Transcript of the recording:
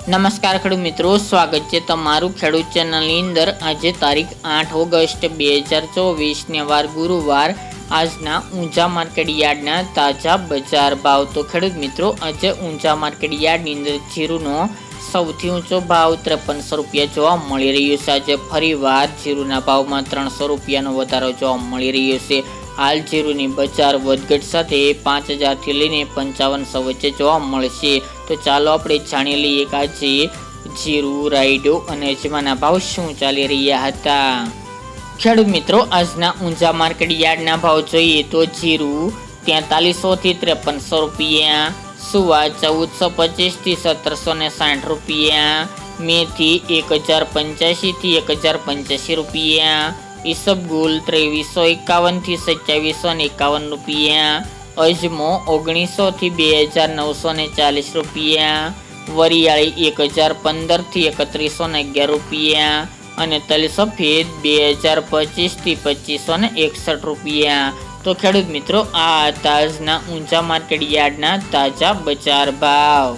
નમસ્કાર ખેડૂત મિત્રો, સ્વાગત છે તમારું ખેડૂત ચેનલની અંદર। આજે તારીખ 8 ઓગસ્ટ 2024 વાર ગુરુવાર। આજના ઊંઝા માર્કેટ યાર્ડના તાજા બજાર ભાવ। તો ખેડૂત મિત્રો, આજે ઊંઝા માર્કેટ યાર્ડની અંદર જીરુનો સૌથી ઊંચો ભાવ 5300 રૂપિયા જોવા મળી રહ્યો છે। આજે ફરીવાર જીરુના ભાવમાં 300 રૂપિયાનો વધારો જોવા મળી રહ્યો છે। હાલ જીરુની બજાર વધઘટ સાથે 5000 થી લઈને 5500 વચ્ચે જોવા મળશે। તો ચાલો આપણે જાણી લઈએ કે આજે જીરુ, રાયડો અને અજમાના ભાવ શું ચાલી રહ્યા હતા। ખેડૂત મિત્રો, આજના ઊંઝા માર્કેટ યાર્ડના ભાવ જોઈએ તો જીરુ 4300 થી 5300 રૂપિયા, સુવા 1425 થી 1760 રૂપિયા, મેથી 1085 થી 1085 રૂપિયા, ઈસબગુલ 2351 થી 2751 રૂપિયા, અજમો 1900 થી 2940 રૂપિયા, વરિયાળી 1015 થી 3111 રૂપિયા અને તલ સફેદ 2025 થી 2561 રૂપિયા। તો ખેડૂત મિત્રો, આ આજના ઊંઝા માર્કેટ યાર્ડના તાજા બજાર ભાવ।